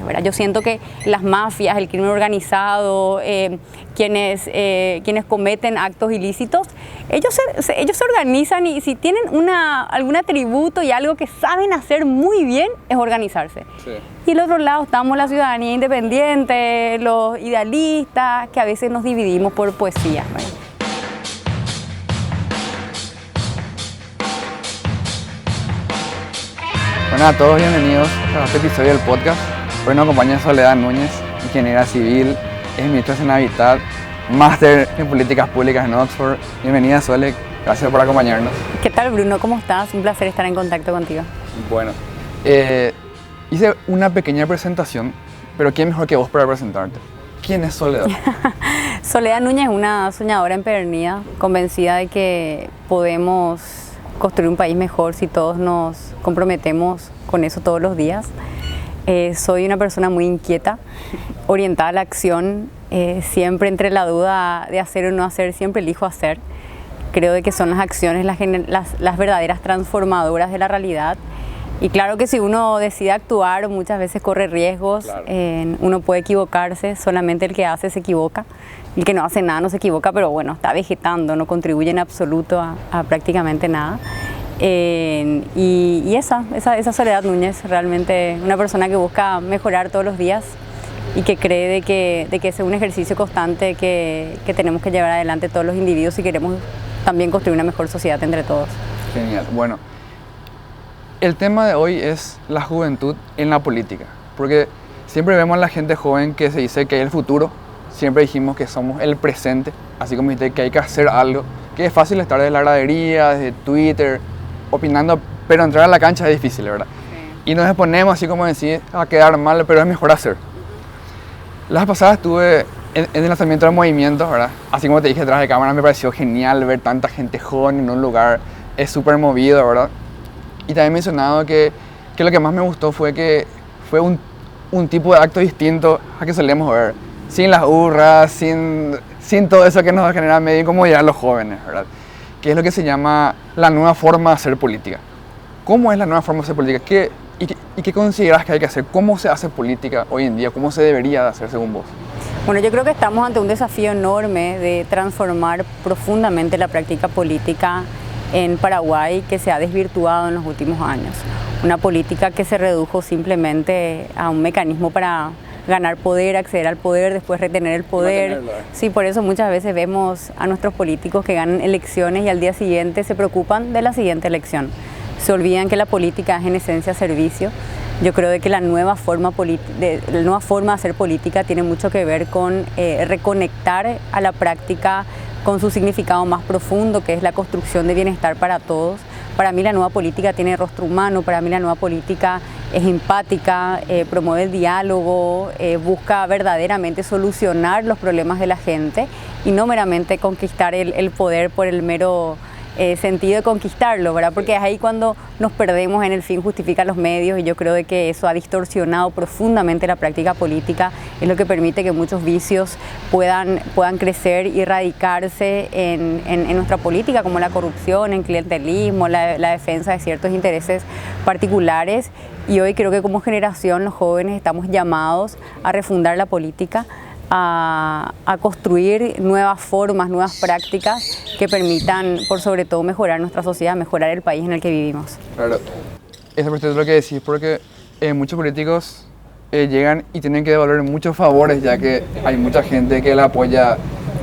¿verdad? Yo siento que las mafias, el crimen organizado, quienes cometen actos ilícitos, ellos se organizan y si tienen algún atributo y algo que saben hacer muy bien es organizarse. Sí. Y al otro lado estamos la ciudadanía independiente, los idealistas, que a veces nos dividimos por poesía, ¿verdad? Bueno, a todos bienvenidos a este episodio del podcast. Hoy nos acompaña Soledad Núñez, ingeniera civil, es ministra en Hábitat, máster en políticas públicas en Oxford. Bienvenida, Sole, gracias por acompañarnos. ¿Qué tal, Bruno? ¿Cómo estás? Un placer estar en contacto contigo. Bueno, hice una pequeña presentación, pero ¿quién mejor que vos para presentarte? ¿Quién es Soledad? Soledad Núñez es una soñadora empedernida, convencida de que podemos construir un país mejor si todos nos comprometemos con eso todos los días. Soy una persona muy inquieta, orientada a la acción, siempre entre la duda de hacer o no hacer, siempre elijo hacer. Creo de que son las acciones las verdaderas transformadoras de la realidad. Y claro que si uno decide actuar, muchas veces corre riesgos, claro. Uno puede equivocarse, solamente el que hace se equivoca. El que no hace nada no se equivoca, pero bueno, está vegetando, no contribuye en absoluto a prácticamente nada. Y esa Soledad Núñez, realmente una persona que busca mejorar todos los días y que cree de que es un ejercicio constante que tenemos que llevar adelante todos los individuos si queremos también construir una mejor sociedad entre todos. Genial. Bueno, el tema de hoy es la juventud en la política, porque siempre vemos a la gente joven que se dice que es el futuro. Siempre dijimos que somos el presente, así como dijiste que hay que hacer algo, que es fácil estar desde la gradería, desde Twitter, opinando, pero entrar a la cancha es difícil, ¿verdad? Sí. Y nos exponemos, así como decís, a quedar mal, pero es mejor hacer. Las pasadas estuve en el lanzamiento del movimiento, ¿verdad? Así como te dije detrás de cámara, me pareció genial ver tanta gente joven en un lugar, es súper movido, ¿verdad? Y también he mencionado que lo que más me gustó fue que fue un tipo de acto distinto a que solemos ver. Sin las hurras, sin todo eso que nos genera medio incomodidad a los jóvenes, ¿verdad? Que es lo que se llama la nueva forma de hacer política. ¿Cómo es la nueva forma de hacer política? ¿Qué consideras que hay que hacer? ¿Cómo se hace política hoy en día? ¿Cómo se debería de hacer según vos? Bueno, yo creo que estamos ante un desafío enorme de transformar profundamente la práctica política en Paraguay, que se ha desvirtuado en los últimos años. Una política que se redujo simplemente a un mecanismo para ganar poder, acceder al poder, después retener el poder. Sí, por eso muchas veces vemos a nuestros políticos que ganan elecciones y al día siguiente se preocupan de la siguiente elección. Se olvidan que la política es en esencia servicio. Yo creo de que la nueva forma de hacer política tiene mucho que ver con reconectar a la práctica con su significado más profundo, que es la construcción de bienestar para todos. Para mí la nueva política tiene rostro humano, para mí la nueva política es empática, promueve el diálogo, busca verdaderamente solucionar los problemas de la gente y no meramente conquistar el poder por el mero sentido de conquistarlo, ¿verdad? Porque es ahí cuando nos perdemos en el fin justifica los medios y yo creo de que eso ha distorsionado profundamente la práctica política, es lo que permite que muchos vicios puedan crecer y radicarse en nuestra política, como la corrupción, el clientelismo, la defensa de ciertos intereses particulares. Y hoy creo que como generación los jóvenes estamos llamados a refundar la política, a construir nuevas formas, nuevas prácticas que permitan, por sobre todo, mejorar nuestra sociedad, mejorar el país en el que vivimos. Claro, eso es lo que decís, porque muchos políticos llegan y tienen que devolver muchos favores, ya que hay mucha gente que la apoya.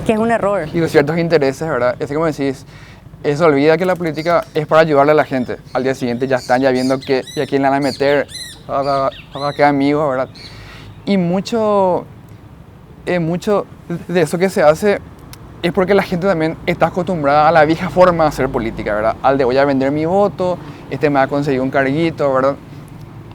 Que es un error. Y con ciertos intereses, ¿verdad? Es como decís, se olvida que la política es para ayudarle a la gente. Al día siguiente ya están viendo que a quién la van a meter, a qué amigo, ¿verdad? Y mucho de eso que se hace es porque la gente también está acostumbrada a la vieja forma de hacer política, ¿verdad? Al de voy a vender mi voto, me va a conseguir un carguito, ¿verdad?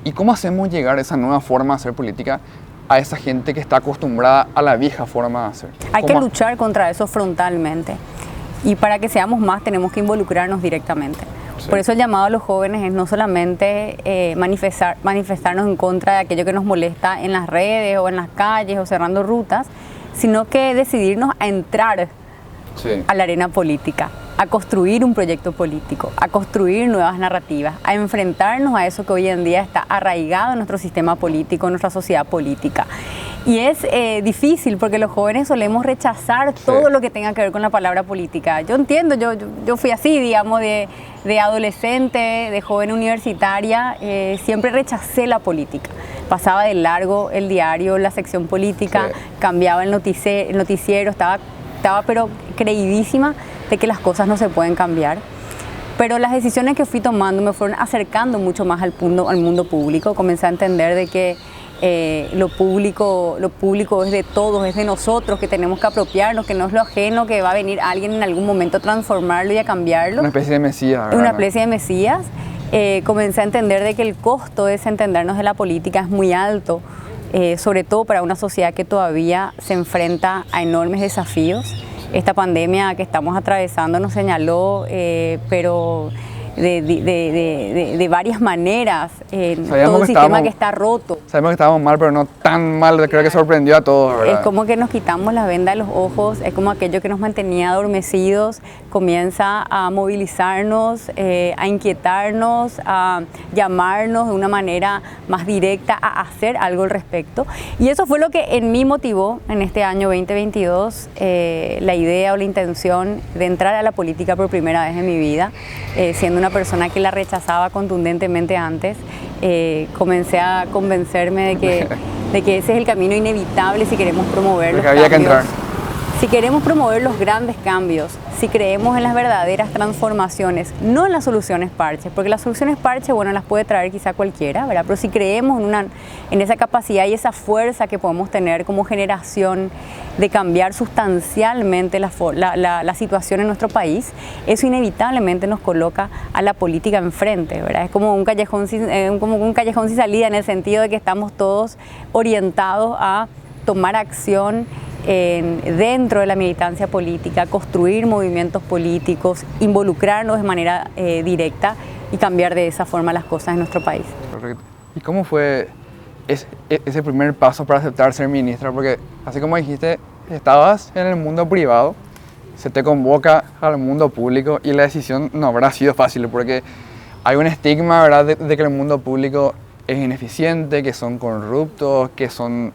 ¿Y cómo hacemos llegar a esa nueva forma de hacer política a esa gente que está acostumbrada a la vieja forma de hacer? Hay que luchar contra eso frontalmente y para que seamos más tenemos que involucrarnos directamente. Sí. Por eso el llamado a los jóvenes es no solamente manifestarnos en contra de aquello que nos molesta en las redes o en las calles o cerrando rutas, sino que decidirnos a entrar a la arena política, a construir un proyecto político, a construir nuevas narrativas, a enfrentarnos a eso que hoy en día está arraigado en nuestro sistema político, en nuestra sociedad política. Y es difícil porque los jóvenes solemos rechazar todo lo que tenga que ver con la palabra política. Yo entiendo, yo fui así, digamos, de adolescente, de joven universitaria, siempre rechacé la política. Pasaba de largo el diario, la sección política, cambiaba el noticiero, estaba pero creidísima de que las cosas no se pueden cambiar. Pero las decisiones que fui tomando me fueron acercando mucho más al mundo público. Comencé a entender de que lo público es de todos, es de nosotros, que tenemos que apropiarnos, que no es lo ajeno, que va a venir alguien en algún momento a transformarlo y a cambiarlo. Una especie de mesías, ¿verdad? Una especie de mesías. Comencé a entender de que el costo de desentendernos de la política es muy alto, sobre todo para una sociedad que todavía se enfrenta a enormes desafíos. Esta pandemia que estamos atravesando nos señaló, pero de varias maneras, todo un sistema que está roto. Sabemos que estábamos mal, pero no tan mal, creo que sorprendió a todos, ¿verdad? Es como que nos quitamos la venda de los ojos, es como aquello que nos mantenía adormecidos, comienza a movilizarnos, a inquietarnos, a llamarnos de una manera más directa a hacer algo al respecto. Y eso fue lo que en mí motivó en este año 2022 la idea o la intención de entrar a la política por primera vez en mi vida, siendo una persona que la rechazaba contundentemente antes. Comencé a convencerme de que ese es el camino inevitable si queremos promover los cambios. Había que entrar. Si queremos promover los grandes cambios, si creemos en las verdaderas transformaciones, no en las soluciones parches, porque las soluciones parches, bueno, las puede traer quizá cualquiera, ¿verdad? Pero si creemos en esa capacidad y esa fuerza que podemos tener como generación de cambiar sustancialmente la situación en nuestro país, eso inevitablemente nos coloca a la política enfrente, ¿verdad? Es como un callejón sin salida, en el sentido de que estamos todos orientados a tomar acción dentro de la militancia política, construir movimientos políticos, involucrarnos de manera directa y cambiar de esa forma las cosas en nuestro país. Correcto. ¿Y cómo fue ese primer paso para aceptar ser ministra? Porque así como dijiste, estabas en el mundo privado, se te convoca al mundo público y la decisión no habrá sido fácil porque hay un estigma, ¿verdad?, de que el mundo público es ineficiente, que son corruptos, que son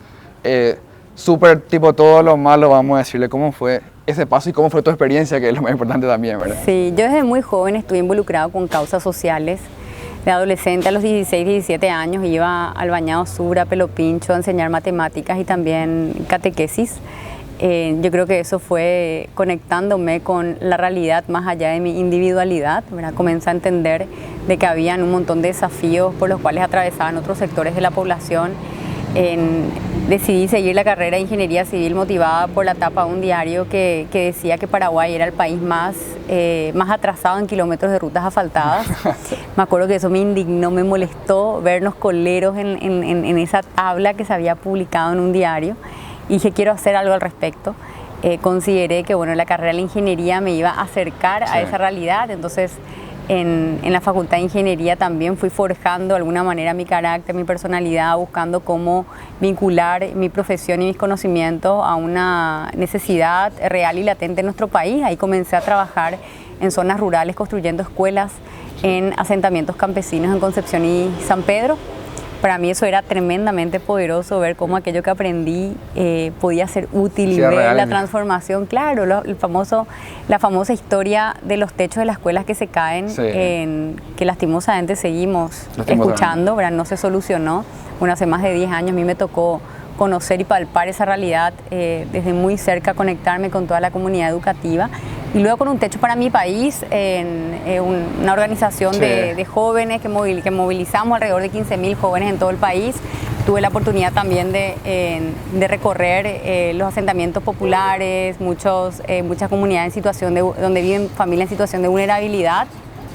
súper tipo todo lo malo, vamos a decirle. ¿Cómo fue ese paso y cómo fue tu experiencia, que es lo más importante también, ¿verdad? Sí, yo desde muy joven estuve involucrado con causas sociales. De adolescente a los 16, 17 años iba al Bañado Sur, a Pelo Pincho, a enseñar matemáticas y también catequesis. Yo creo que eso fue conectándome con la realidad más allá de mi individualidad, ¿verdad? Comencé a entender de que habían un montón de desafíos por los cuales atravesaban otros sectores de la población. Decidí seguir la carrera de Ingeniería Civil motivada por la tapa de un diario que decía que Paraguay era el país más atrasado en kilómetros de rutas asfaltadas. Me acuerdo que eso me indignó, me molestó vernos coleros en esa tabla que se había publicado en un diario. Y dije, quiero hacer algo al respecto. Consideré que bueno, la carrera de la ingeniería me iba a acercar a esa realidad, entonces en la Facultad de Ingeniería también fui forjando de alguna manera mi carácter, mi personalidad, buscando cómo vincular mi profesión y mis conocimientos a una necesidad real y latente en nuestro país. Ahí comencé a trabajar en zonas rurales, construyendo escuelas en asentamientos campesinos en Concepción y San Pedro. Para mí eso era tremendamente poderoso, ver cómo aquello que aprendí podía ser útil y ver la transformación. Claro, la famosa historia de los techos de las escuelas que se caen, que lastimosamente seguimos escuchando, ¿verdad? No se solucionó. Bueno, hace más de 10 años a mí me tocó conocer y palpar esa realidad desde muy cerca, conectarme con toda la comunidad educativa. Y luego con un techo para mi país, una organización de jóvenes que movilizamos alrededor de 15.000 jóvenes en todo el país. Tuve la oportunidad también de recorrer los asentamientos populares, muchas comunidades donde viven familias en situación de vulnerabilidad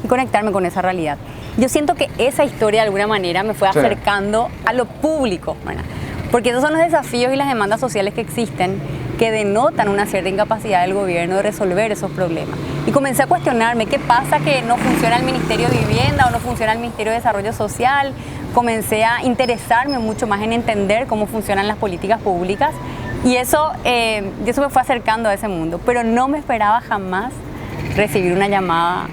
y conectarme con esa realidad. Yo siento que esa historia de alguna manera me fue acercando a lo público, ¿verdad? Porque esos son los desafíos y las demandas sociales que existen, que denotan una cierta incapacidad del gobierno de resolver esos problemas. Y comencé a cuestionarme, ¿qué pasa que no funciona el Ministerio de Vivienda o no funciona el Ministerio de Desarrollo Social? Comencé a interesarme mucho más en entender cómo funcionan las políticas públicas y eso me fue acercando a ese mundo. Pero no me esperaba jamás recibir una llamada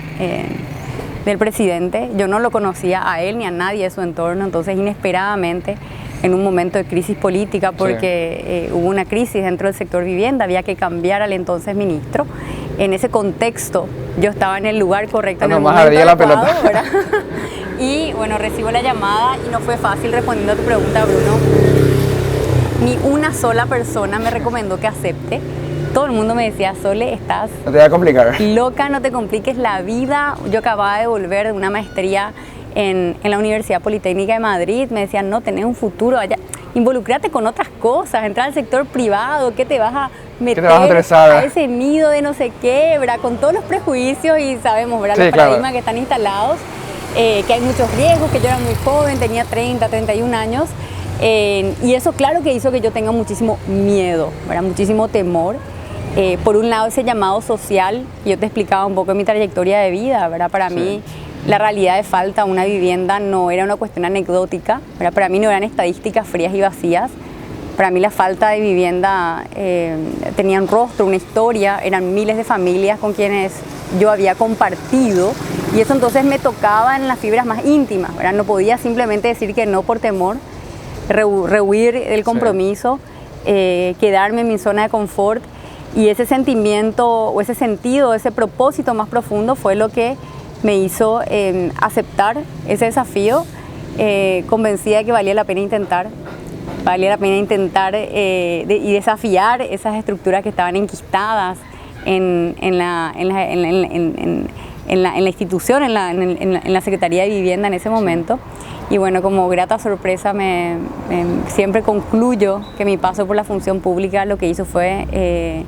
del presidente. Yo no lo conocía a él ni a nadie de su entorno, entonces inesperadamente, en un momento de crisis política, porque hubo una crisis dentro del sector vivienda, había que cambiar al entonces ministro. En ese contexto, yo estaba en el lugar correcto, en el momento adecuado, ¿verdad? Y bueno, recibo la llamada y no fue fácil, respondiendo a tu pregunta, Bruno. Ni una sola persona me recomendó que acepte. Todo el mundo me decía, Sole, estás no te va a complicar, loca, no te compliques la vida. Yo acababa de volver de una maestría en la Universidad Politécnica de Madrid. Me decían, no, tenés un futuro allá, involucrate con otras cosas, entrar al sector privado, ¿qué te vas a meter a ese nido de no sé qué, ¿verdad? Con todos los prejuicios y sabemos, ¿verdad? Los paradigmas que están instalados, que hay muchos riesgos, que yo era muy joven, tenía 30, 31 años, y eso claro que hizo que yo tenga muchísimo miedo, ¿verdad? Muchísimo temor. Por un lado, ese llamado social, yo te explicaba un poco en mi trayectoria de vida, ¿verdad? Para mí, la realidad de falta de una vivienda no era una cuestión anecdótica, ¿verdad? Para mí no eran estadísticas frías y vacías. Para mí la falta de vivienda tenía un rostro, una historia, eran miles de familias con quienes yo había compartido, y eso entonces me tocaba en las fibras más íntimas, ¿verdad? No podía simplemente decir que no por temor, rehuir el compromiso, quedarme en mi zona de confort. Y ese sentimiento o ese sentido, ese propósito más profundo fue lo que me hizo aceptar ese desafío, convencida de que valía la pena intentar y desafiar esas estructuras que estaban enquistadas en la institución, en la Secretaría de Vivienda en ese momento. Y bueno, como grata sorpresa siempre concluyo que mi paso por la función pública lo que hizo fue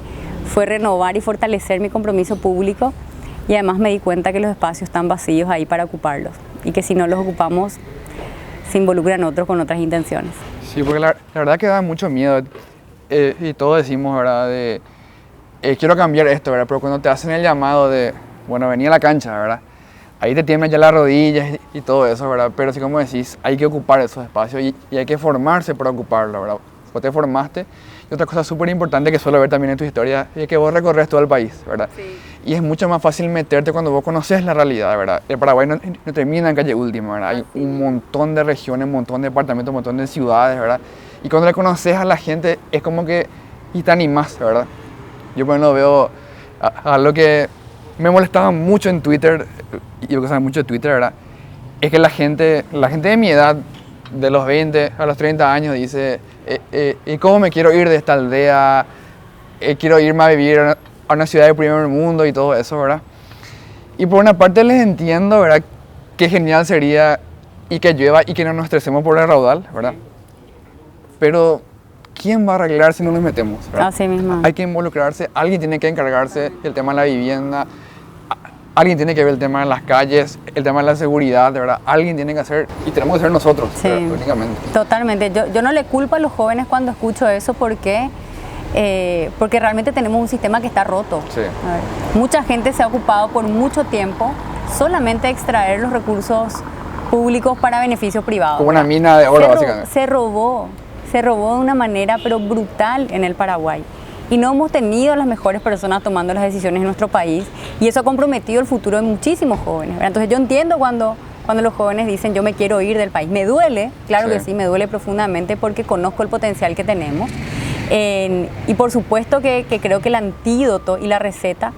renovar y fortalecer mi compromiso público, y además me di cuenta que los espacios están vacíos ahí para ocuparlos y que si no los ocupamos se involucran otros con otras intenciones. Sí, porque la verdad que da mucho miedo y todos decimos, ¿verdad? Quiero cambiar esto, ¿verdad? Pero cuando te hacen el llamado de, bueno, vení a la cancha, ¿verdad? Ahí te tiemblan ya las rodillas y todo eso, ¿verdad? Pero sí, como decís, hay que ocupar esos espacios y hay que formarse para ocuparlo, ¿verdad? Vos te formaste. Y otra cosa súper importante que suelo ver también en tu historia es que vos recorres todo el país, ¿verdad? Sí. Y es mucho más fácil meterte cuando vos conoces la realidad, ¿verdad? El Paraguay no termina en calle última, ¿verdad? Hay un montón de regiones, un montón de departamentos, un montón de ciudades, ¿verdad? Y cuando le conoces a la gente es como que y te animás, ¿verdad? Yo por ejemplo veo algo que me molestaba mucho en Twitter, y yo que sabía mucho de Twitter, ¿verdad? Es que la gente de mi edad, de los 20 a los 30 años, dice, ¿y cómo me quiero ir de esta aldea? Quiero irme a vivir a una ciudad del primer mundo y todo eso, ¿verdad? Y por una parte les entiendo, ¿verdad? Qué genial sería y que llueva y que no nos estresemos por el raudal, ¿verdad? Pero ¿quién va a arreglar si no nos metemos, ¿verdad? Así mismo. Hay que involucrarse, alguien tiene que encargarse del tema de la vivienda, alguien tiene que ver el tema de las calles, el tema de la seguridad, de verdad, alguien tiene que hacer, y tenemos que ser nosotros, sí, únicamente. Totalmente, yo no le culpo a los jóvenes cuando escucho eso porque realmente tenemos un sistema que está roto. Sí. A ver, mucha gente se ha ocupado por mucho tiempo solamente de extraer los recursos públicos para beneficios privados. Como una mina de oro, básicamente. Se robó de una manera pero brutal en el Paraguay. Y no hemos tenido las mejores personas tomando las decisiones en nuestro país, y eso ha comprometido el futuro de muchísimos jóvenes, ¿verdad? Entonces yo entiendo cuando los jóvenes dicen yo me quiero ir del país. Me duele, claro que sí, me duele profundamente porque conozco el potencial que tenemos. Y por supuesto que creo que el antídoto y la receta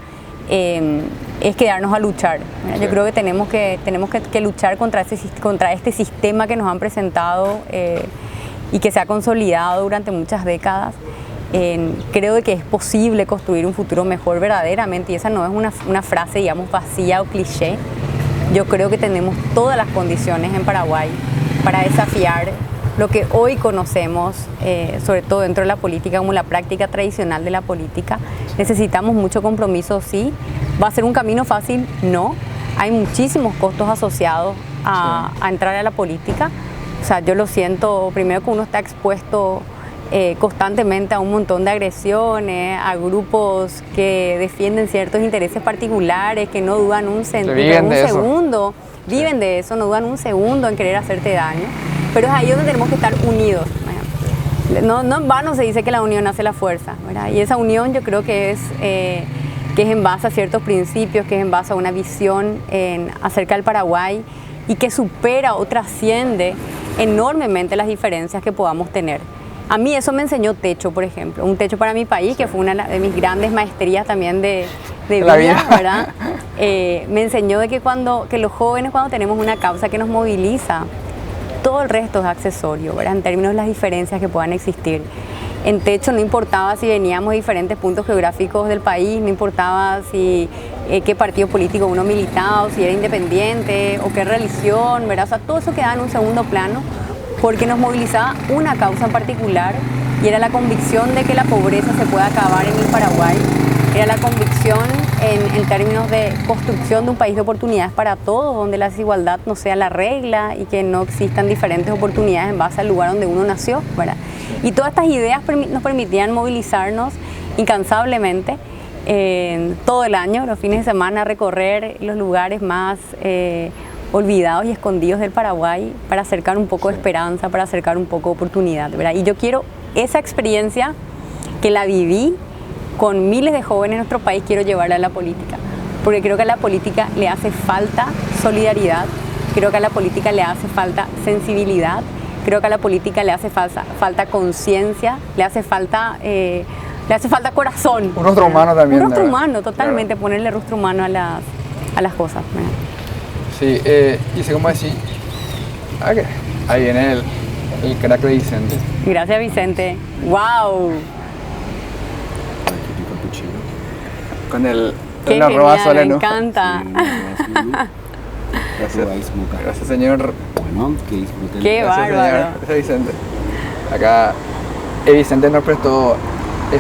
es quedarnos a luchar. Sí. Yo creo que tenemos que luchar contra este sistema que nos han presentado y que se ha consolidado durante muchas décadas. Creo que es posible construir un futuro mejor verdaderamente, y esa no es una frase, digamos, vacía o cliché. Yo creo que tenemos todas las condiciones en Paraguay para desafiar lo que hoy conocemos, sobre todo dentro de la política, como la práctica tradicional de la política. Necesitamos mucho compromiso, sí. ¿Va a ser un camino fácil? No. Hay muchísimos costos asociados a entrar a la política. O sea, yo lo siento, primero que uno está expuesto constantemente a un montón de agresiones, a grupos que defienden ciertos intereses particulares, que no dudan un segundo, viven de eso, no dudan un segundo en querer hacerte daño, pero es ahí donde tenemos que estar unidos. No en vano se dice que la unión hace la fuerza, ¿verdad? Y esa unión yo creo que que es en base a ciertos principios, que es en base a una visión acerca del Paraguay y que supera o trasciende enormemente las diferencias que podamos tener. A mí eso me enseñó Techo, por ejemplo, un Techo para mi país, que fue una de mis grandes maestrías también de vida, ¿verdad? Me enseñó de que los jóvenes, cuando tenemos una causa que nos moviliza, todo el resto es accesorio, ¿verdad? En términos de las diferencias que puedan existir. En Techo no importaba si veníamos de diferentes puntos geográficos del país, no importaba si qué partido político uno militaba, o si era independiente, o qué religión, ¿verdad? O sea, todo eso quedaba en un segundo plano, porque nos movilizaba una causa en particular, y era la convicción de que la pobreza se puede acabar en el Paraguay, era la convicción en términos de construcción de un país de oportunidades para todos, donde la desigualdad no sea la regla y que no existan diferentes oportunidades en base al lugar donde uno nació, ¿verdad? Y todas estas ideas nos permitían movilizarnos incansablemente todo el año, los fines de semana, recorrer los lugares más olvidados y escondidos del Paraguay para acercar un poco de esperanza, para acercar un poco de oportunidad, ¿verdad? Y yo quiero esa experiencia que la viví con miles de jóvenes en nuestro país, quiero llevarla a la política, porque creo que a la política le hace falta solidaridad, creo que a la política le hace falta sensibilidad, creo que a la política le hace falta conciencia, le hace falta corazón. Un rostro humano también. Un rostro humano, totalmente, claro. Ponerle rostro humano a las cosas, ¿verdad? Sí, y sé cómo decir, okay. Ahí viene el crack de Vicente. Gracias, Vicente. ¡Wow! Con el arroba sola, me encanta. Gracias, señor. Bueno, que disfruten. Qué bárbaro. Gracias, Vicente. Acá Vicente nos prestó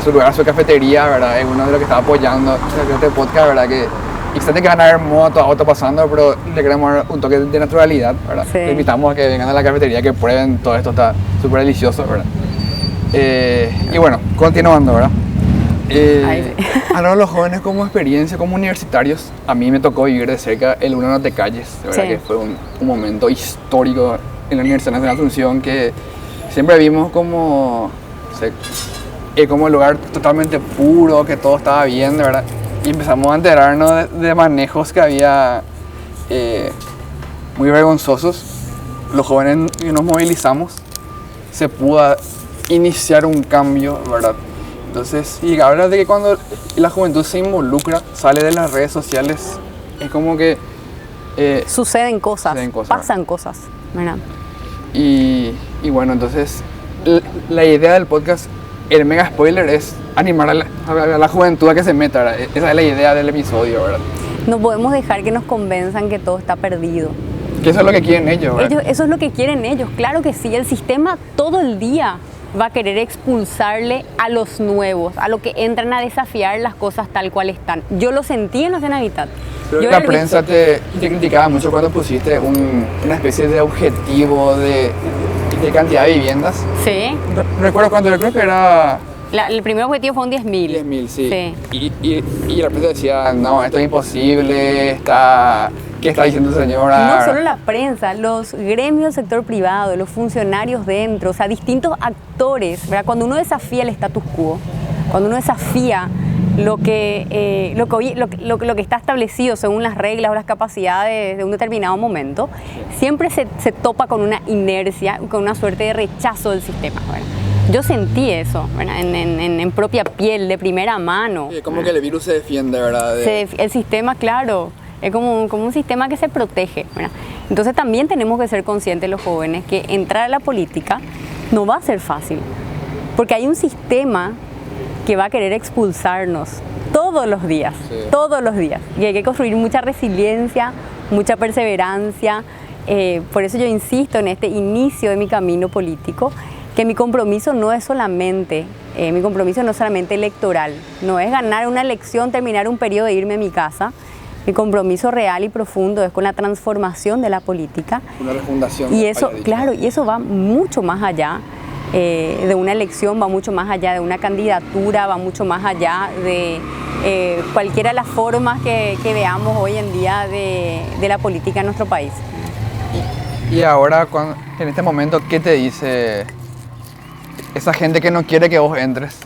su lugar, su cafetería, ¿verdad? Es uno de los que está apoyando este podcast, ¿verdad? Que Vicente, que van a ver motos, autos pasando, pero le queremos dar un toque de naturalidad, ¿verdad? Sí. Le invitamos a que vengan a la cafetería, que prueben todo esto, está súper delicioso, ¿verdad? Y bueno, continuando, ¿verdad? A los jóvenes como experiencia, como universitarios, a mí me tocó vivir de cerca el 1 de Calles, de verdad, sí. Que fue un momento histórico en la Universidad Nacional de Asunción, que siempre vimos como un lugar totalmente puro, que todo estaba bien, de verdad, y empezamos a enterarnos de manejos que había muy vergonzosos. Los jóvenes que nos movilizamos, se pudo iniciar un cambio, ¿verdad? Entonces, y la verdad es que cuando la juventud se involucra, sale de las redes sociales, es como que suceden cosas, pasan cosas, ¿verdad? Y bueno, entonces la idea del podcast, el mega spoiler, es animar a la juventud a que se meta, ¿verdad? Esa es la idea del episodio, ¿verdad? No podemos dejar que nos convenzan que todo está perdido. Que eso es lo que quieren ellos, ¿verdad? Eso es lo que quieren ellos, claro que sí. El sistema todo el día va a querer expulsarle a los nuevos, a los que entran a desafiar las cosas tal cual están. Yo lo sentí en la Navidad. La prensa te criticaba mucho cuando pusiste una especie de objetivo de cantidad de viviendas. Sí. Recuerdo cuando yo creo que era... el primer objetivo fue un 10.000. 10.000, sí. Y la prensa decía, no, esto es imposible, ¿qué está diciendo señora? No solo la prensa, los gremios del sector privado, los funcionarios dentro, o sea, distintos actores, ¿verdad? Cuando uno desafía el status quo, cuando uno desafía lo que está establecido según las reglas o las capacidades de un determinado momento, siempre se topa con una inercia, con una suerte de rechazo del sistema, ¿verdad? Yo sentí eso, ¿verdad? En propia piel, de primera mano. Sí, como que el virus se defiende, ¿verdad? El sistema, claro. Es como un sistema que se protege, ¿verdad? Entonces también tenemos que ser conscientes los jóvenes que entrar a la política no va a ser fácil, porque hay un sistema que va a querer expulsarnos todos los días, y hay que construir mucha resiliencia, mucha perseverancia. Por eso yo insisto en este inicio de mi camino político, que mi compromiso no es solamente electoral, no es ganar una elección, terminar un periodo e irme a mi casa. Mi compromiso real y profundo es con la transformación de la política. Una refundación. Y eso, claro, y eso va mucho más allá de una elección, va mucho más allá de una candidatura, va mucho más allá de cualquiera de las formas que veamos hoy en día de la política en nuestro país. Y ahora, en este momento, ¿qué te dice esa gente que no quiere que vos entres?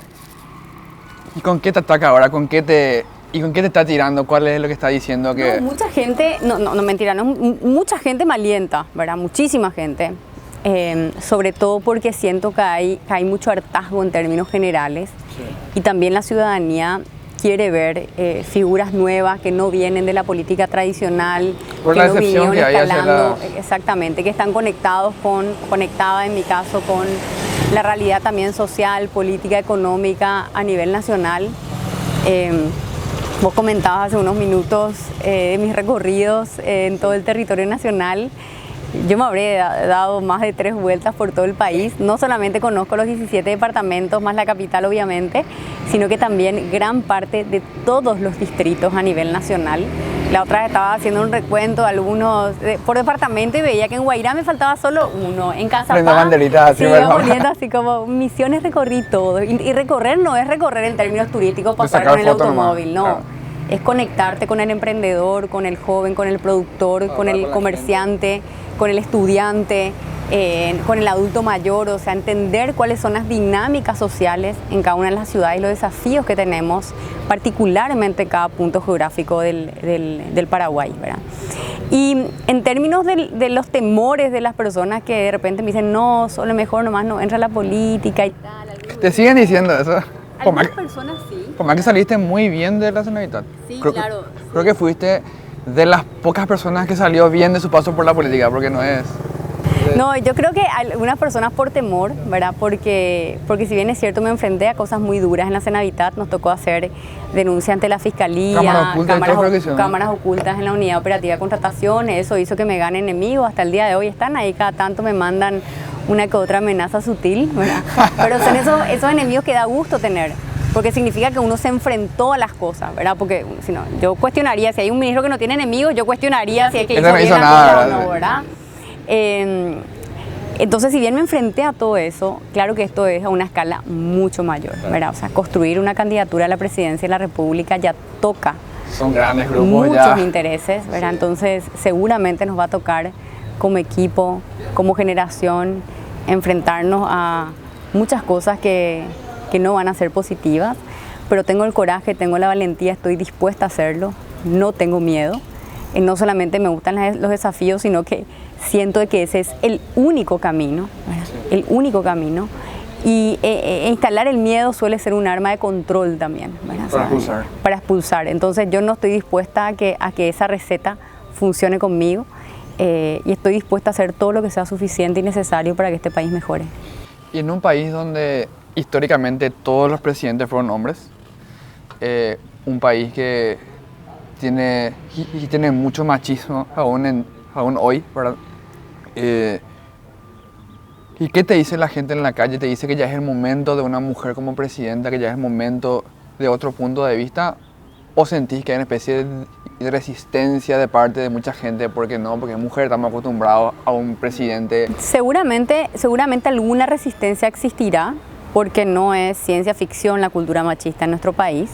¿Y con qué te ataca ahora? ¿Con qué ¿Y con qué te está tirando? ¿Cuál es lo que está diciendo que...? No, mucha gente, no mentira, no, mucha gente me alienta, ¿verdad? Muchísima gente. Sobre todo porque siento que hay mucho hartazgo en términos generales. Sí. Y también la ciudadanía quiere ver figuras nuevas que no vienen de la política tradicional, por que la no excepción vinieron que escalando, exactamente, que están conectadas en mi caso con la realidad también social, política, económica a nivel nacional. Vos comentabas hace unos minutos de mis recorridos en todo el territorio nacional. Yo me habré dado más de 3 vueltas por todo el país. No solamente conozco los 17 departamentos, más la capital obviamente, sino que también gran parte de todos los distritos a nivel nacional. La otra vez estaba haciendo un recuento de algunos por departamento y veía que en Guairá me faltaba solo uno. En Cazapá, sí, así como Misiones recorrí todo. Y recorrer no es recorrer en términos turísticos, pasar con el automóvil, no. Claro. Es conectarte con el emprendedor, con el joven, con el productor, con el comerciante, con el estudiante, con el adulto mayor, o sea, entender cuáles son las dinámicas sociales en cada una de las ciudades y los desafíos que tenemos, particularmente en cada punto geográfico del Paraguay, ¿verdad? Y en términos de los temores de las personas que de repente me dicen, no, solo mejor nomás no entra la política y tal. ¿Te siguen diciendo eso? Algunas personas sí. Por más que saliste muy bien de la Generalitat. Sí, creo, claro. Creo que fuiste de las pocas personas que salió bien de su paso por la política, porque no es... No, yo creo que algunas personas por temor, ¿verdad? Porque si bien es cierto me enfrenté a cosas muy duras en la Generalitat, nos tocó hacer denuncia ante la Fiscalía, cámaras ocultas en la Unidad Operativa de Contrataciones, eso hizo que me gane enemigos, hasta el día de hoy están ahí, cada tanto me mandan una que otra amenaza sutil, ¿verdad? Pero son esos enemigos que da gusto tener, porque significa que uno se enfrentó a las cosas, ¿verdad? Porque si no, yo cuestionaría, si hay un ministro que no tiene enemigos, yo cuestionaría si es que hizo bien la cosa o no, ¿verdad? Entonces, si bien me enfrenté a todo eso, claro que esto es a una escala mucho mayor, ¿verdad? O sea, construir una candidatura a la presidencia de la República ya toca son grandes grupos, muchos intereses, ¿verdad? Sí. Entonces, seguramente nos va a tocar como equipo, como generación, enfrentarnos a muchas cosas que no van a ser positivas, pero tengo el coraje, tengo la valentía, estoy dispuesta a hacerlo, no tengo miedo. No solamente me gustan los desafíos, sino que siento que ese es el único camino, ¿verdad? Sí. El único camino. Y instalar el miedo suele ser un arma de control también, ¿verdad? Para expulsar. Para expulsar. Entonces yo no estoy dispuesta a que esa receta funcione conmigo y estoy dispuesta a hacer todo lo que sea suficiente y necesario para que este país mejore. Y en un país donde históricamente todos los presidentes fueron hombres, un país que tiene mucho machismo aún hoy, ¿verdad? ¿Y qué te dice la gente en la calle? ¿Te dice que ya es el momento de una mujer como presidenta, que ya es el momento de otro punto de vista? ¿O sentís que hay una especie de resistencia de parte de mucha gente? Porque no, porque es mujer, estamos acostumbrados a un presidente. Seguramente alguna resistencia existirá, porque no es ciencia ficción la cultura machista en nuestro país.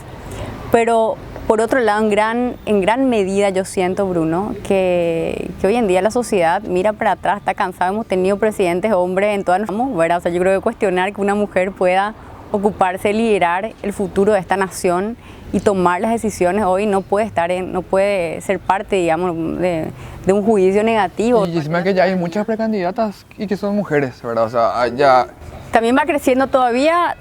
Pero por otro lado, en gran medida yo siento, Bruno, que hoy en día la sociedad mira para atrás, está cansada, hemos tenido presidentes hombres en todas las... ¿verdad? O sea, yo creo que cuestionar que una mujer pueda ocuparse, liderar el futuro de esta nación y tomar las decisiones hoy no puede ser parte, digamos, de un juicio negativo. Y encima que ya hay muchas precandidatas y que son mujeres, ¿verdad? O sea, ya... También va creciendo, todavía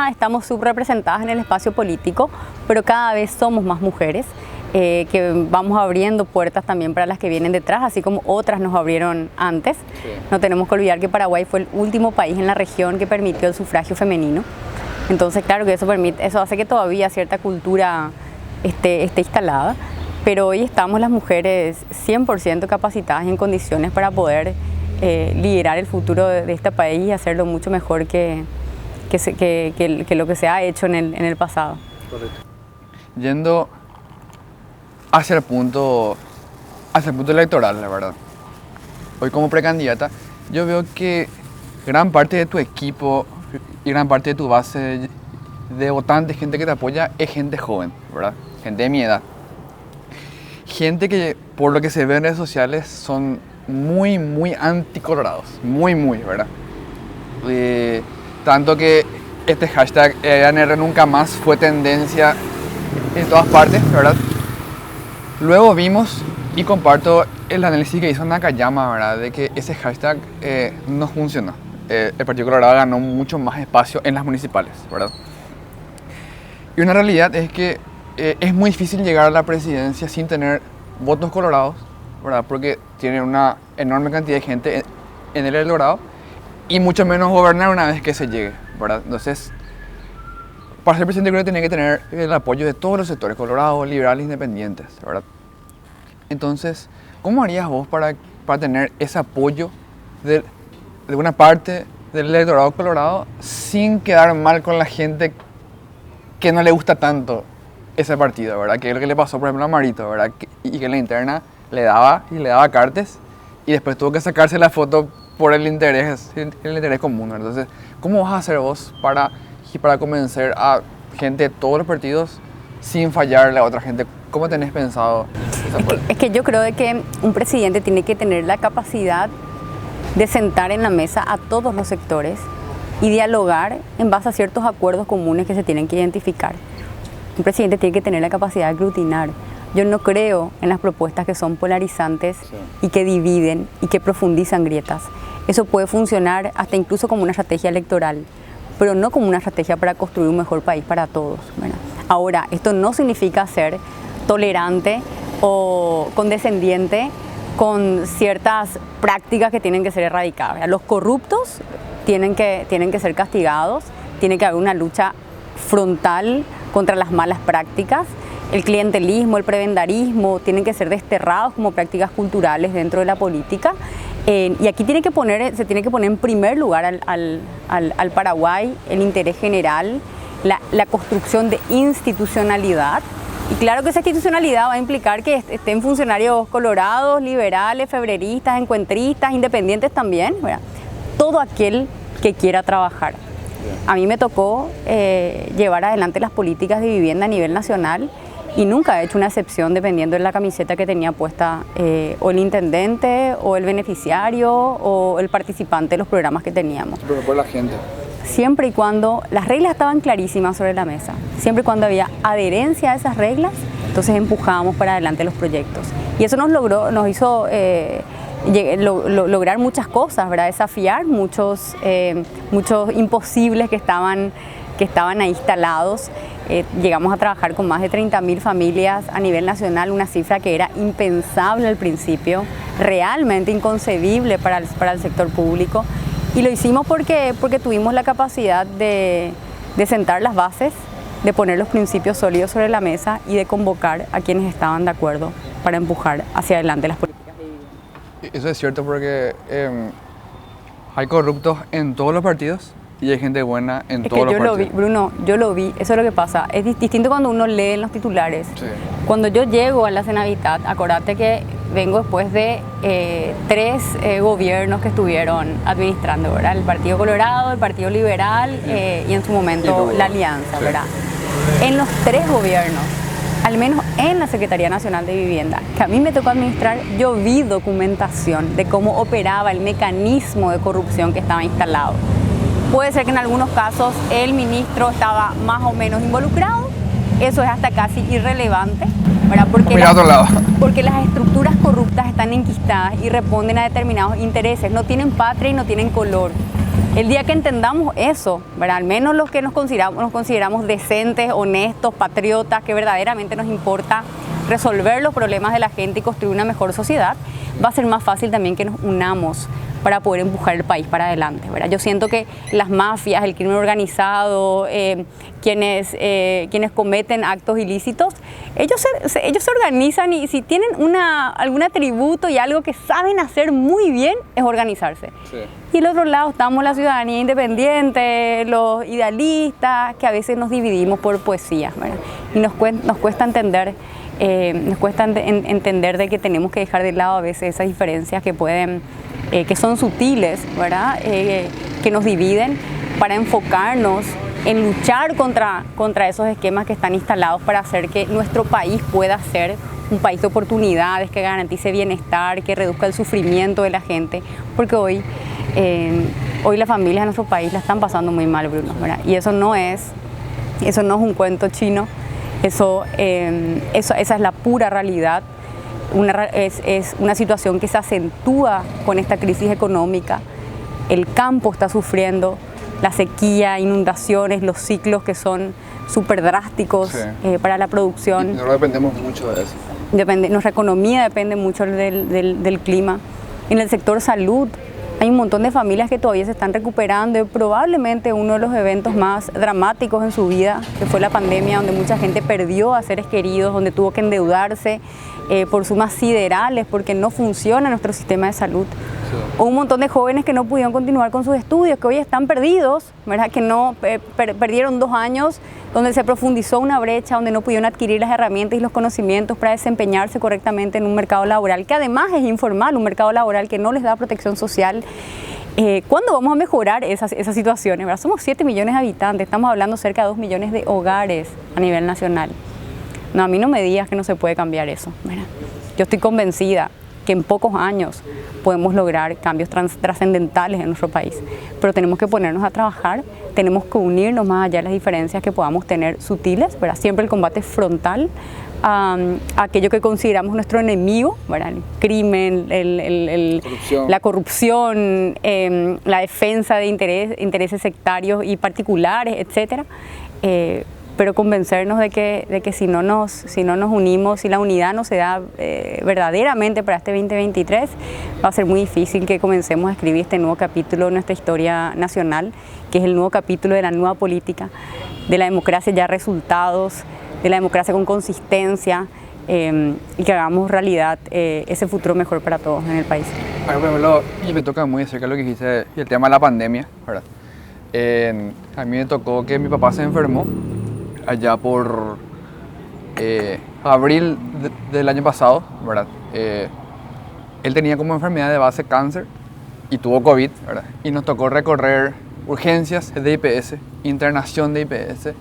estamos subrepresentadas en el espacio político, pero cada vez somos más mujeres, que vamos abriendo puertas también para las que vienen detrás, así como otras nos abrieron antes. Sí. No tenemos que olvidar que Paraguay fue el último país en la región que permitió el sufragio femenino. Entonces, claro que eso hace que todavía cierta cultura esté instalada, pero hoy estamos las mujeres 100% capacitadas y en condiciones para poder liderar el futuro de este país y hacerlo mucho mejor que lo que se ha hecho en el pasado. Correcto. Yendo hacia el punto electoral, la verdad. Hoy como precandidata, yo veo que gran parte de tu equipo y gran parte de tu base de votantes, gente que te apoya, es gente joven, ¿verdad? Gente de mi edad. Gente que, por lo que se ve en redes sociales, son muy, muy anticolorados, muy, ¿verdad? Tanto que este hashtag ANR nunca más fue tendencia en todas partes, ¿verdad? Luego vimos, y comparto el análisis que hizo Nakayama, ¿verdad? De que ese hashtag no funcionó. El Partido Colorado ganó mucho más espacio en las municipales, ¿verdad? Y una realidad es que es muy difícil llegar a la presidencia sin tener votos colorados, ¿verdad? Porque tiene una enorme cantidad de gente en el electorado y mucho menos gobernar una vez que se llegue, ¿verdad? Entonces, para ser presidente creo que tiene que tener el apoyo de todos los sectores, colorados, liberales, independientes, ¿verdad? Entonces, ¿cómo harías vos para tener ese apoyo de una parte del electorado colorado sin quedar mal con la gente que no le gusta tanto ese partido, ¿verdad? Que es lo que le pasó, por ejemplo, a Marito, ¿verdad? Y que en la interna le daba cartes y después tuvo que sacarse la foto por el interés común, ¿verdad? Entonces, ¿cómo vas a hacer vos para convencer a gente de todos los partidos sin fallarle a otra gente? ¿Cómo tenés pensado esa parte? Es que yo creo de que un presidente tiene que tener la capacidad de sentar en la mesa a todos los sectores y dialogar en base a ciertos acuerdos comunes que se tienen que identificar. Un presidente tiene que tener la capacidad de aglutinar. Yo no creo en las propuestas que son polarizantes y que dividen y que profundizan grietas. Eso puede funcionar hasta incluso como una estrategia electoral, pero no como una estrategia para construir un mejor país para todos, ¿verdad? Ahora, esto no significa ser tolerante o condescendiente con ciertas prácticas que tienen que ser erradicadas. Los corruptos tienen que ser castigados, tiene que haber una lucha frontal contra las malas prácticas. El clientelismo, el prebendarismo tienen que ser desterrados como prácticas culturales dentro de la política. Y aquí se tiene que poner en primer lugar al Paraguay el interés general, la construcción de institucionalidad. Y claro que esa institucionalidad va a implicar que estén funcionarios colorados, liberales, febreristas, encuentristas, independientes también, ¿verdad? Todo aquel que quiera trabajar. A mí me tocó llevar adelante las políticas de vivienda a nivel nacional y nunca he hecho una excepción dependiendo de la camiseta que tenía puesta o el intendente o el beneficiario o el participante de los programas que teníamos. Pero por la gente. Siempre y cuando las reglas estaban clarísimas sobre la mesa, siempre y cuando había adherencia a esas reglas, entonces empujábamos para adelante los proyectos. Y eso nos hizo lograr muchas cosas, ¿verdad? Desafiar muchos imposibles que estaban ahí instalados. Llegamos a trabajar con más de 30.000 familias a nivel nacional, una cifra que era impensable al principio, realmente inconcebible para el sector público. Y lo hicimos porque tuvimos la capacidad de sentar las bases, de poner los principios sólidos sobre la mesa y de convocar a quienes estaban de acuerdo para empujar hacia adelante las políticas de vivienda. Eso es cierto porque hay corruptos en todos los partidos y hay gente buena en todos los partidos. Yo lo vi, Bruno, yo lo vi, eso es lo que pasa. Es distinto cuando uno lee en los titulares. Sí. Cuando yo llego a la Senavitat, acordate que vengo después de 3 gobiernos que estuvieron administrando, ¿verdad? El Partido Colorado, el Partido Liberal y en su momento la Alianza, ¿verdad? En los 3 gobiernos, al menos en la Secretaría Nacional de Vivienda, que a mí me tocó administrar, yo vi documentación de cómo operaba el mecanismo de corrupción que estaba instalado. Puede ser que en algunos casos el ministro estaba más o menos involucrado, eso es hasta casi irrelevante, ¿verdad? Porque las estructuras corruptas están enquistadas y responden a determinados intereses, no tienen patria y no tienen color. El día que entendamos eso, ¿verdad? Al menos los que nos consideramos decentes, honestos, patriotas, que verdaderamente nos importa resolver los problemas de la gente y construir una mejor sociedad, va a ser más fácil también que nos unamos para poder empujar el país para adelante, ¿verdad? Yo siento que las mafias, el crimen organizado, quienes cometen actos ilícitos, ellos se organizan y si tienen algún atributo y algo que saben hacer muy bien es organizarse. Sí. Y del otro lado estamos la ciudadanía independiente, los idealistas, que a veces nos dividimos por poesía, ¿verdad? Y nos cuesta entender de que tenemos que dejar de lado a veces esas diferencias que son sutiles, ¿verdad? Que nos dividen, para enfocarnos en luchar contra esos esquemas que están instalados para hacer que nuestro país pueda ser un país de oportunidades, que garantice bienestar, que reduzca el sufrimiento de la gente, porque hoy las familias de nuestro país la están pasando muy mal, Bruno, ¿verdad? Y eso no es un cuento chino. Esa es la pura realidad. Es una situación que se acentúa con esta crisis económica. El campo está sufriendo, la sequía, inundaciones, los ciclos que son súper drásticos para la producción. Y nosotros dependemos mucho de eso. Nuestra economía depende mucho del clima. En el sector salud hay un montón de familias que todavía se están recuperando y probablemente uno de los eventos más dramáticos en su vida, que fue la pandemia, donde mucha gente perdió a seres queridos, donde tuvo que endeudarse por sumas siderales porque no funciona nuestro sistema de salud. O un montón de jóvenes que no pudieron continuar con sus estudios, que hoy están perdidos, ¿verdad? Que no perdieron 2 años donde se profundizó una brecha, donde no pudieron adquirir las herramientas y los conocimientos para desempeñarse correctamente en un mercado laboral que además es informal, un mercado laboral que no les da protección social. ¿Cuándo vamos a mejorar esas situaciones? ¿Verdad? Somos 7 millones de habitantes, estamos hablando cerca de 2 millones de hogares a nivel nacional. No, a mí no me digas que no se puede cambiar eso, ¿verdad? Yo estoy convencida que en pocos años podemos lograr cambios trascendentales en nuestro país, pero tenemos que ponernos a trabajar, tenemos que unirnos más allá de las diferencias que podamos tener sutiles, ¿verdad? Siempre el combate frontal a aquello que consideramos nuestro enemigo, ¿verdad? El crimen, la corrupción, la defensa de intereses sectarios y particulares, etcétera. Pero convencernos de que si no nos unimos, si la unidad no se da verdaderamente para este 2023, va a ser muy difícil que comencemos a escribir este nuevo capítulo de nuestra historia nacional, que es el nuevo capítulo de la nueva política, de la democracia ya resultados, de la democracia con consistencia, y que hagamos realidad ese futuro mejor para todos en el país. Y me toca muy de cerca lo que dijiste, el tema de la pandemia, ¿verdad? A mí me tocó que mi papá se enfermó allá por abril del año pasado, ¿verdad? Él tenía como enfermedad de base cáncer y tuvo COVID, ¿verdad? Y nos tocó recorrer urgencias de IPS, internación de IPS,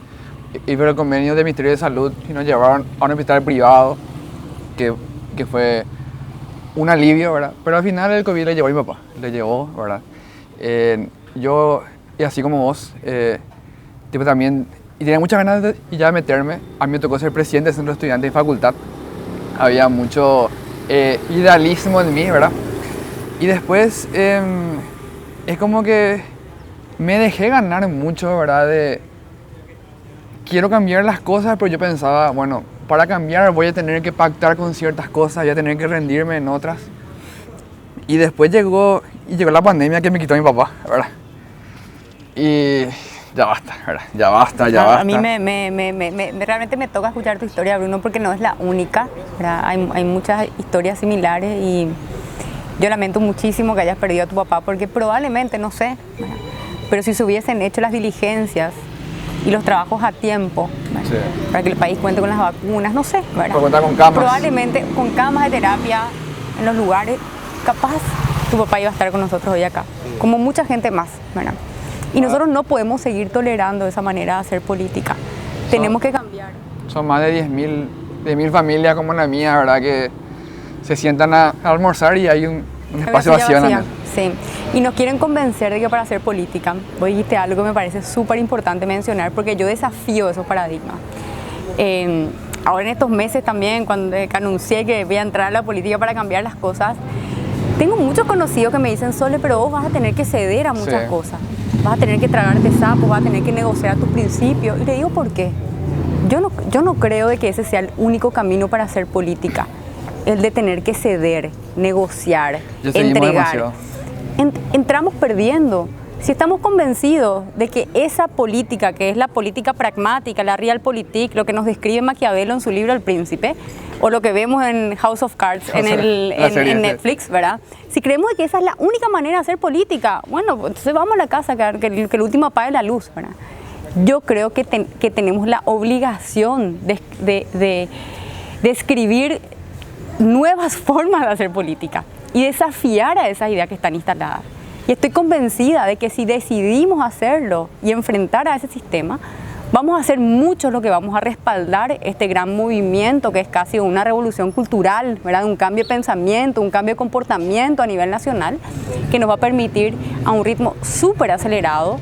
y ver el convenio del Ministerio de Salud y nos llevaron a un hospital privado que fue un alivio, ¿verdad? Pero al final el COVID le llevó a mi papá, ¿verdad? Yo, y así como vos, tipo también, y tenía muchas ganas de ya meterme. A mí me tocó ser presidente del centro de estudiantes de facultad. Había mucho idealismo en mí, ¿verdad? Y después es como que me dejé ganar mucho, ¿verdad? Quiero cambiar las cosas, pero yo pensaba, bueno, para cambiar voy a tener que pactar con ciertas cosas, voy a tener que rendirme en otras. Y después llegó la pandemia que me quitó a mi papá, ¿verdad? Y ya basta, ¿verdad? Ya basta. A mí realmente me toca escuchar tu historia, Bruno, porque no es la única, ¿verdad? Hay muchas historias similares y yo lamento muchísimo que hayas perdido a tu papá, porque probablemente, no sé, ¿verdad? Pero si se hubiesen hecho las diligencias y los trabajos a tiempo, sí, para que el país cuente con las vacunas, no sé, ¿verdad? Para contar con camas. Probablemente con camas de terapia en los lugares, capaz tu papá iba a estar con nosotros hoy acá, sí, como mucha gente más, ¿verdad? Y nosotros no podemos seguir tolerando esa manera de hacer política. Tenemos que cambiar. Son más de 10.000 familias como la mía, ¿verdad? Que se sientan a almorzar y hay un espacio vacío en la mesa. Sí, y nos quieren convencer de que para hacer política, vos dijiste algo que me parece súper importante mencionar, porque yo desafío esos paradigmas. Ahora en estos meses también, cuando anuncié que voy a entrar a la política para cambiar las cosas, tengo muchos conocidos que me dicen, Sole, pero vos vas a tener que ceder a muchas cosas. Vas a tener que tragarte sapos, vas a tener que negociar tus principios. Y le digo, ¿por qué? Yo no creo de que ese sea el único camino para hacer política. El de tener que ceder, negociar, entregar. Entramos perdiendo. Si estamos convencidos de que esa política, que es la política pragmática, la realpolitik, lo que nos describe Maquiavelo en su libro El Príncipe, o lo que vemos en House of Cards, en Netflix, ¿verdad? Si creemos que esa es la única manera de hacer política, bueno, entonces vamos a la casa, que el último apague la luz, ¿verdad? Yo creo que tenemos la obligación de escribir nuevas formas de hacer política y desafiar a esas ideas que están instaladas. Y estoy convencida de que si decidimos hacerlo y enfrentar a ese sistema, vamos a hacer mucho lo que vamos a respaldar este gran movimiento que es casi una revolución cultural, ¿verdad? Un cambio de pensamiento, un cambio de comportamiento a nivel nacional que nos va a permitir a un ritmo súper acelerado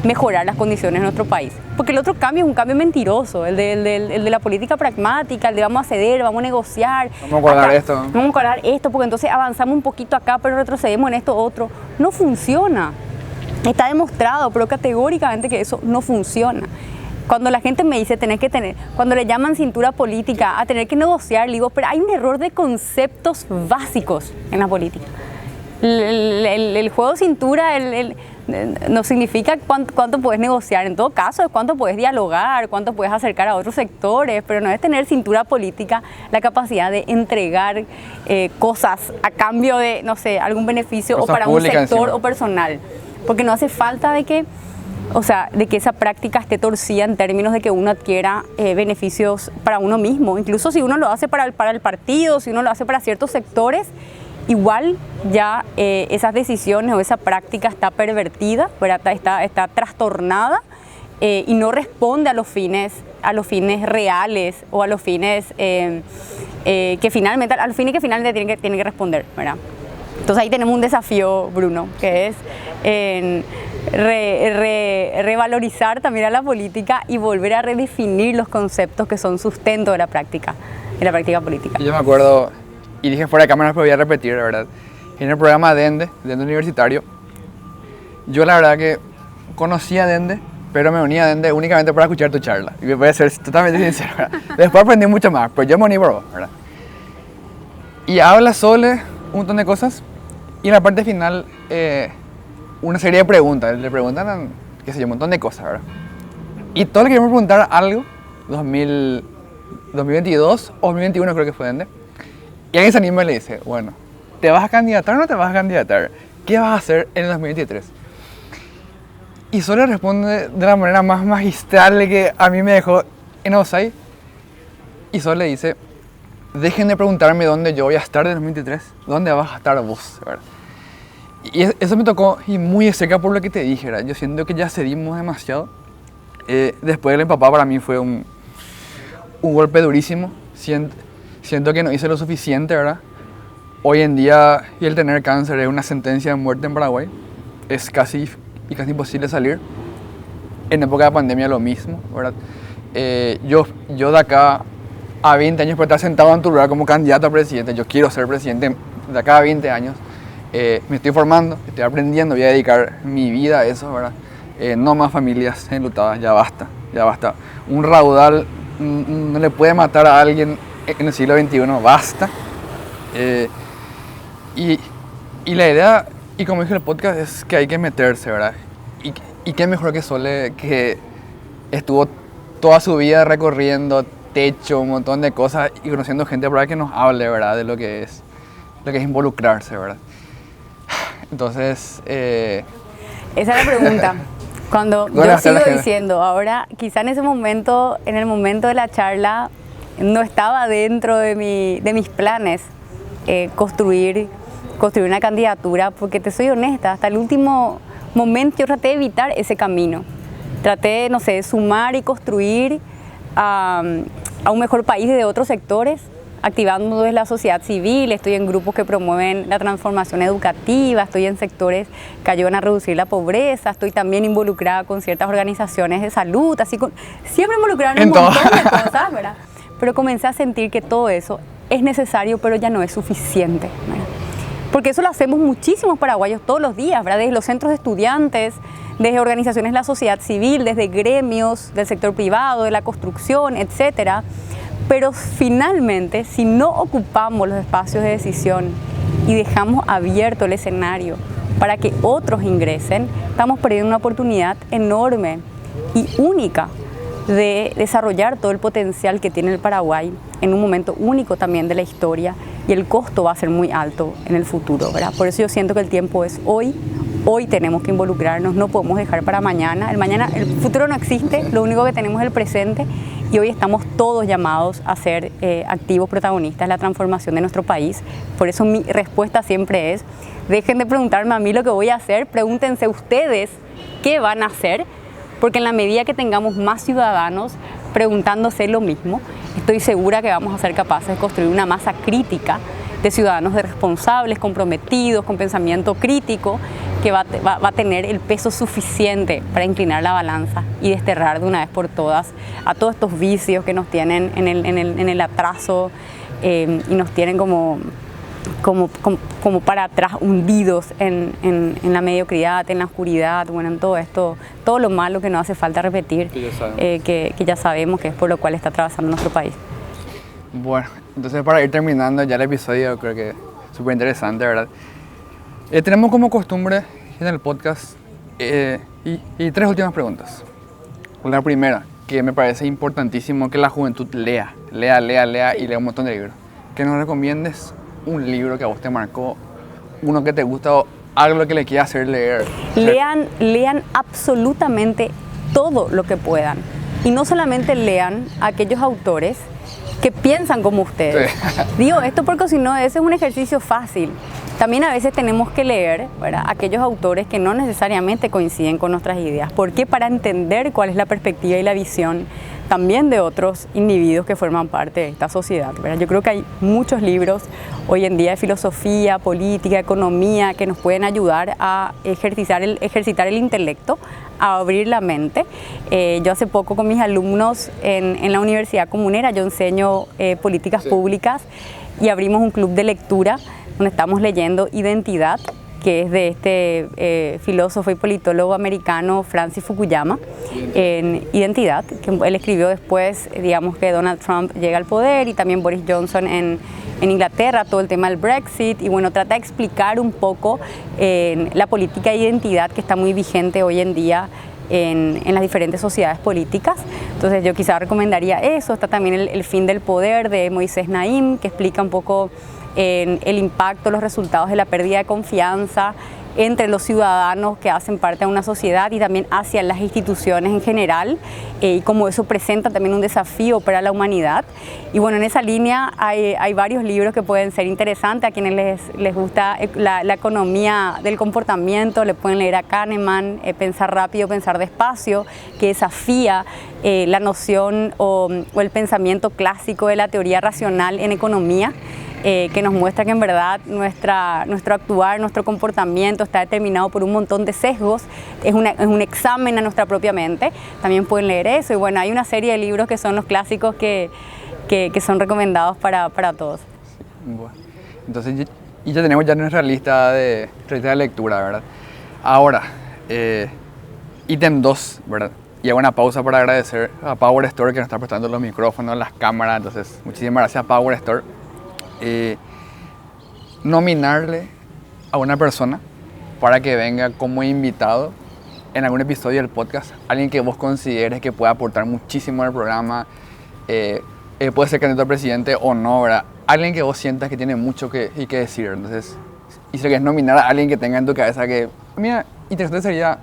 mejorar las condiciones de nuestro país. Porque el otro cambio es un cambio mentiroso, el de la política pragmática, el de vamos a ceder, vamos a negociar. Vamos a acordar esto. Vamos a acordar esto, porque entonces avanzamos un poquito acá, pero retrocedemos en esto otro. No funciona. Está demostrado, pero categóricamente que eso no funciona. Cuando la gente me dice cuando le llaman cintura política a tener que negociar, le digo, pero hay un error de conceptos básicos en la política. El juego de cintura no significa cuánto puedes negociar, en todo caso es cuánto puedes dialogar, cuánto puedes acercar a otros sectores, pero no es tener cintura política la capacidad de entregar cosas a cambio de, no sé, algún beneficio cosas o para un sector encima. o personal. Porque no hace falta de que esa práctica esté torcida en términos de que uno adquiera beneficios para uno mismo. Incluso si uno lo hace para el partido, si uno lo hace para ciertos sectores, igual ya esas decisiones o esa práctica está pervertida, está trastornada y no responde a los fines reales o a los fines que finalmente tienen que responder, ¿verdad? Entonces ahí tenemos un desafío, Bruno, que es revalorizar también a la política y volver a redefinir los conceptos que son sustento de la práctica política. Yo me acuerdo, y dije fuera de cámara, pero voy a repetir, la verdad. En el programa Dende Universitario, yo la verdad que conocía a Dende, pero me unía a Dende únicamente para escuchar tu charla. Y voy a ser totalmente sincero, ¿verdad? Después aprendí mucho más, pero yo me uní por vos, ¿verdad? Y habla sobre un montón de cosas, y en la parte final, una serie de preguntas. Le preguntan, qué sé yo, un montón de cosas, ¿verdad? Y todo le queríamos preguntar algo, 2022 o 2021 creo que fue Dende. Y alguien se anima y le dice, bueno, ¿te vas a candidatar o no te vas a candidatar? ¿Qué vas a hacer en el 2023? Y solo responde de la manera más magistral que a mí me dejó en offside. Y solo le dice, dejen de preguntarme dónde yo voy a estar en el 2023, dónde vas a estar vos, ¿verdad? Y eso me tocó y muy de cerca por lo que te dije, ¿verdad? Yo siento que ya cedimos demasiado. Después del papá para mí fue un golpe durísimo. Siento que no hice lo suficiente, ¿verdad? Hoy en día, y el tener cáncer es una sentencia de muerte en Paraguay. Es casi imposible salir. En época de pandemia lo mismo, ¿verdad? Yo de acá a 20 años por estar sentado en tu lugar como candidato a presidente, yo quiero ser presidente de acá a 20 años. Me estoy formando, estoy aprendiendo, voy a dedicar mi vida a eso, ¿verdad? No más familias enlutadas, ya basta. Un raudal no le puede matar a alguien en el siglo XXI, basta. Y la idea, y como dije en el podcast, es que hay que meterse, ¿verdad? Y qué mejor que Sole, que estuvo toda su vida recorriendo techo, un montón de cosas y conociendo gente para que nos hable, ¿verdad? De lo que es involucrarse, ¿verdad? Entonces, esa es la pregunta. Cuando yo sigo diciendo, ahora quizá en el momento de la charla no estaba dentro de mis planes construir una candidatura, porque te soy honesta, hasta el último momento yo traté de evitar ese camino. Traté, no sé, de sumar y construir a un mejor país desde otros sectores, activando desde la sociedad civil. Estoy en grupos que promueven la transformación educativa, estoy en sectores que ayudan a reducir la pobreza, estoy también involucrada con ciertas organizaciones de salud, siempre involucrada en un montón de cosas, ¿verdad? Pero comencé a sentir que todo eso es necesario, pero ya no es suficiente, ¿verdad? Porque eso lo hacemos muchísimos paraguayos todos los días, ¿verdad? Desde los centros de estudiantes, desde organizaciones de la sociedad civil, desde gremios del sector privado, de la construcción, etcétera. Pero finalmente, si no ocupamos los espacios de decisión y dejamos abierto el escenario para que otros ingresen, estamos perdiendo una oportunidad enorme y única de desarrollar todo el potencial que tiene el Paraguay en un momento único también de la historia, y el costo va a ser muy alto en el futuro, ¿verdad? Por eso yo siento que el tiempo es hoy. Hoy tenemos que involucrarnos, no podemos dejar para mañana. El futuro no existe, lo único que tenemos es el presente, y hoy estamos todos llamados a ser activos protagonistas en la transformación de nuestro país. Por eso mi respuesta siempre es, dejen de preguntarme a mí lo que voy a hacer, pregúntense ustedes qué van a hacer, porque en la medida que tengamos más ciudadanos preguntándose lo mismo, estoy segura que vamos a ser capaces de construir una masa crítica de ciudadanos responsables, comprometidos, con pensamiento crítico, que va a tener el peso suficiente para inclinar la balanza y desterrar de una vez por todas a todos estos vicios que nos tienen en el atraso y nos tienen como para atrás, hundidos en la mediocridad, en la oscuridad, bueno, en todo esto, todo lo malo que no hace falta repetir, que ya sabemos que es por lo cual está atravesando nuestro país. Bueno, entonces para ir terminando ya el episodio, creo que es súper interesante, ¿verdad? Tenemos como costumbre en el podcast y 3 últimas preguntas. La primera, que me parece importantísimo que la juventud lea y lea un montón de libros. Que nos recomiendes un libro que a vos te marcó, uno que te gusta o algo que le quieras hacer leer. Lean absolutamente todo lo que puedan. Y no solamente lean a aquellos autores que piensan como ustedes. Sí. Digo esto porque si no, ese es un ejercicio fácil. También a veces tenemos que leer, ¿verdad?, aquellos autores que no necesariamente coinciden con nuestras ideas. ¿Por qué? Para entender cuál es la perspectiva y la visión también de otros individuos que forman parte de esta sociedad, ¿verdad? Yo creo que hay muchos libros hoy en día de filosofía, política, economía, que nos pueden ayudar a ejercitar el intelecto, a abrir la mente. Yo hace poco con mis alumnos en la Universidad Comunera, yo enseño políticas públicas y abrimos un club de lectura donde estamos leyendo Identidad, que es de este filósofo y politólogo americano Francis Fukuyama, en Identidad, que él escribió después, digamos, que Donald Trump llega al poder, y también Boris Johnson en Inglaterra, todo el tema del Brexit, y bueno, trata de explicar un poco la política de identidad que está muy vigente hoy en día en las diferentes sociedades políticas. Entonces yo quizá recomendaría eso. Está también el fin del poder de Moisés Naim, que explica un poco el impacto, los resultados de la pérdida de confianza entre los ciudadanos que hacen parte de una sociedad y también hacia las instituciones en general, y cómo eso presenta también un desafío para la humanidad. Y bueno, en esa línea hay varios libros que pueden ser interesantes. A quienes les gusta la economía del comportamiento, le pueden leer a Kahneman, Pensar rápido, pensar despacio, que desafía la noción o el pensamiento clásico de la teoría racional en economía, que nos muestra que en verdad nuestro actuar, nuestro comportamiento está determinado por un montón de sesgos. Es un examen a nuestra propia mente. También pueden leer eso. Y bueno, hay una serie de libros que son los clásicos que son recomendados para todos. Bueno, entonces, y ya tenemos nuestra lista de lectura, ¿verdad? Ahora, ítem 2, ¿verdad? Y hago una pausa para agradecer a Power Store, que nos está prestando los micrófonos, las cámaras. Entonces, muchísimas gracias a Power Store. Nominarle a una persona para que venga como invitado en algún episodio del podcast, alguien que vos consideres que pueda aportar muchísimo al programa, puede ser candidato a presidente o no, ¿verdad? Alguien que vos sientas que tiene mucho que decir. Entonces, y si quieres nominar a alguien que tenga en tu cabeza que, mira, interesante sería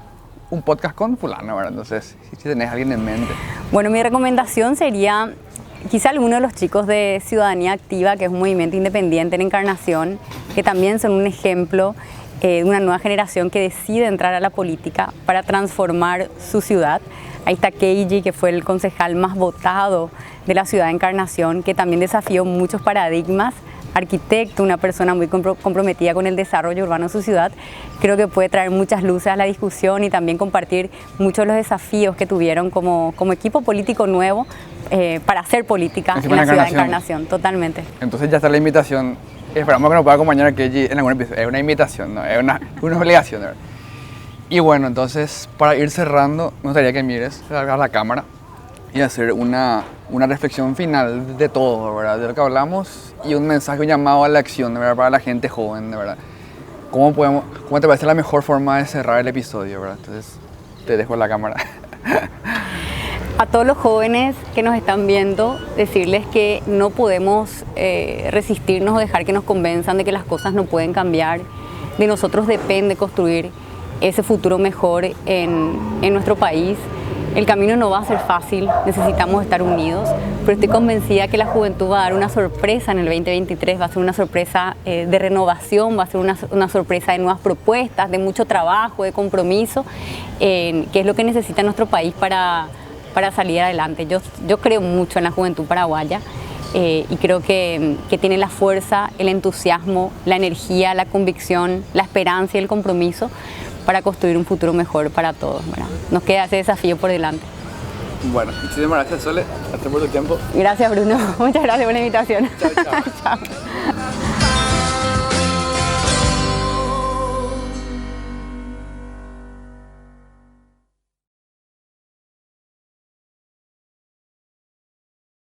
un podcast con fulano, ¿verdad? Entonces, si tenés a alguien en mente. Bueno, mi recomendación sería quizá alguno de los chicos de Ciudadanía Activa, que es un movimiento independiente en Encarnación, que también son un ejemplo de una nueva generación que decide entrar a la política para transformar su ciudad. Ahí está Keiji, que fue el concejal más votado de la ciudad de Encarnación, que también desafió muchos paradigmas. Arquitecto, una persona muy comprometida con el desarrollo urbano de su ciudad. Creo que puede traer muchas luces a la discusión y también compartir muchos de los desafíos que tuvieron como equipo político nuevo para hacer política en la ciudad de Encarnación. Totalmente. Entonces ya está la invitación. Esperamos que nos pueda acompañar a Keiji en algún episodio. Es una invitación, ¿no? Es una obligación, ¿verdad? Y bueno, entonces para ir cerrando, me gustaría que mires a la cámara y hacer una reflexión final de todo, ¿verdad? De lo que hablamos, y un mensaje, un llamado a la acción, ¿verdad? Para la gente joven, ¿verdad? ¿Cómo te parece la mejor forma de cerrar el episodio, ¿verdad? Entonces, te dejo la cámara. A todos los jóvenes que nos están viendo, decirles que no podemos resistirnos o dejar que nos convenzan de que las cosas no pueden cambiar. De nosotros depende construir ese futuro mejor en nuestro país. El camino no va a ser fácil, necesitamos estar unidos, pero estoy convencida que la juventud va a dar una sorpresa en el 2023, va a ser una sorpresa de renovación, va a ser una sorpresa de nuevas propuestas, de mucho trabajo, de compromiso, que es lo que necesita nuestro país para salir adelante. Yo creo mucho en la juventud paraguaya y creo que tiene la fuerza, el entusiasmo, la energía, la convicción, la esperanza y el compromiso para construir un futuro mejor para todos, ¿verdad? Nos queda ese desafío por delante. Bueno, muchísimas gracias, Sole. Hasta por tu tiempo. Gracias, Bruno. Muchas gracias por la invitación. Chao, chao. Chao.